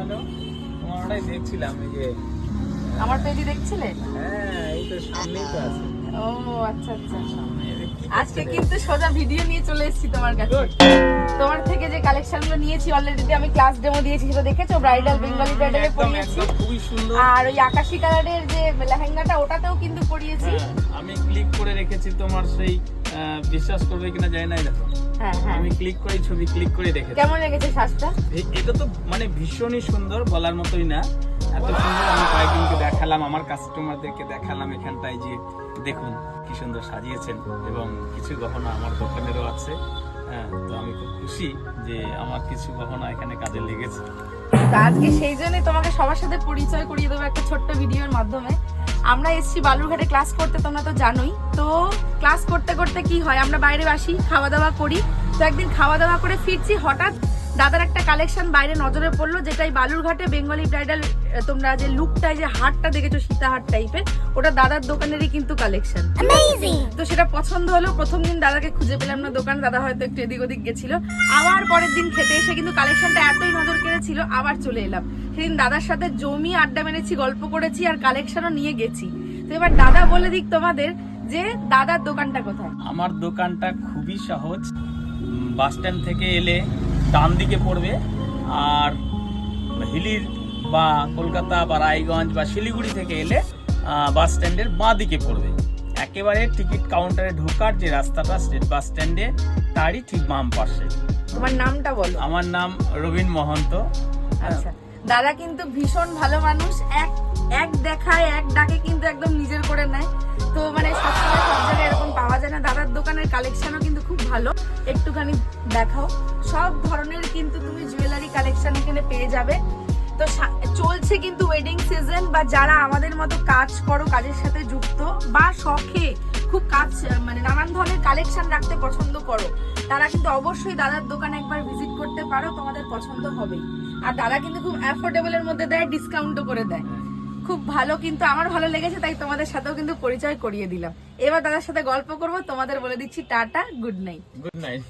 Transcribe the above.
Hello, তোমার ওটাই দেখছিলাম এই যে। আমার পেজি দেখছিলে? হ্যাঁ, এই তো সামনেই তো আছে। ও আচ্ছা আচ্ছা। সামনে আজকে কিন্তু সোজা ভিডিও নিয়ে চলে এসেছি তোমার কাছে। তোমার থেকে যে কালেকশনগুলো নিয়েছি অলরেডি আমি ক্লাস ডেমো দিয়েছি, সেটা দেখেছো? ব্রাইডাল বেঙ্গলি ব্রাইডালে পরিয়েছি। খুবই সুন্দর। আর ওই আকাশী কালারের যে লেহেঙ্গাটা ওটাতেও কিন্তু পরিয়েছি। আমি ক্লিক করে রেখেছি তোমার সেই, বিশ্বাস করবে কিনা জানি না, দেখো। হ্যাঁ হ্যাঁ, আমি ক্লিক করে ছবি ক্লিক করে রেখেছি। কেমন লেগেছে সাজটা? এটা তো মানে ভীষণই সুন্দর, বলার মতোই না, এত সুন্দর। আমি কয়েকদিনকে দেখালাম, আমার কাস্টমারদেরকে দেখালাম এখানটায় যে দেখুন কি সুন্দর সাজিয়েছেন, এবং কিছু গহনা আমার দোকানেরও আছে। হ্যাঁ, তো আমি খুব খুশি যে আমার কিছু গহনা এখানে কাজে লেগেছে। তো আজকে সেই জন্যই তোমাকে সবার সাথে পরিচয় করিয়ে দেবো একটা ছোট্ট ভিডিওর মাধ্যমে। আমরা এসেছি বালুরঘাটে ক্লাস করতে, তোমরা তো জানোই। তো ক্লাস করতে করতে কি হয়, আমরা বাইরে আসি, খাওয়া দাওয়া করি। তো একদিন খাওয়া দাওয়া করে ফিরছি, হঠাৎ দাদার একটা কালেকশন বাইরে নজরে পড়লো, যেটাই বালুরঘাটে বেঙ্গলি ব্রাইডাল। তোমরা যে লুকটায় যে হারটা দেখেছো সীতা হার টাইপের, ওটা দাদার দোকানেরই কিন্তু কালেকশন। তো সেটা পছন্দ হলো। প্রথম দিন দাদাকে খুঁজে পেলাম না দোকান, দাদা হয়তো একটু এদিক ওদিক গেছিল। আবার পরের দিন খেতে এসে কিন্তু কালেকশনটা এতই নজর কেড়েছিল, আবার চলে এলাম। সেদিন দাদার সাথে জমি আড্ডা মেরেছি, গল্প করেছি, আর কালেকশনও নিয়ে গেছি। তো এবার দাদা বলে দিক তোমাদের যে দাদার দোকানটা কোথায়। আমার দোকানটা খুবই সহজ, বাস স্ট্যান্ড থেকে এলে ডান দিকে পড়বে, আর হিলির বা কলকাতা বা রায়গঞ্জ বা শিলিগুড়ি থেকে এলে বাস স্ট্যান্ডের বাঁ দিকে পড়বে। একেবারে টিকিট কাউন্টারে ঢোকার যে রাস্তাটা স্টেট বাস স্ট্যান্ডে, তারই ঠিক বাম পাশে। তোমার নামটা বলো। আমার নাম রবীন মহন্ত। আচ্ছা, দাদা কিন্তু ভীষণ ভালো মানুষ, এক দেখায় এক ডাকে কিন্তু একদম নিজের করে নেয়। তো মানে সবসময় সব জায়গায় এরকম পাওয়া যায় না। দাদার দোকানের কালেকশনও কিন্তু খুব ভালো, একটুখানি দেখাও। সব ধরনের কিন্তু তুমি জুয়েলারি কালেকশন এখানে পেয়ে যাবে। তো চলছে কিন্তু ওয়েডিং সিজন, বা যারা আমাদের মতো কাজ করো, কাজের সাথে যুক্ত, বা শখে খুব কাজ মানে নানান ধরনের কালেকশন রাখতে পছন্দ করো, তারা কিন্তু অবশ্যই দাদার দোকানে একবার ভিজিট করতে পারো, তোমাদের পছন্দ হবেই। আর দাদা কিন্তু খুব অ্যাফোর্ডেবলের মধ্যে দেয়, ডিসকাউন্টও করে দেয়, খুব ভালো। কিন্তু আমার ভালো লেগেছে, তাই তোমাদের সাথেও কিন্তু পরিচয় করিয়ে দিলাম। এবার দাদার সাথে গল্প করব, তোমাদের বলে দিচ্ছি tata, good night. Good night.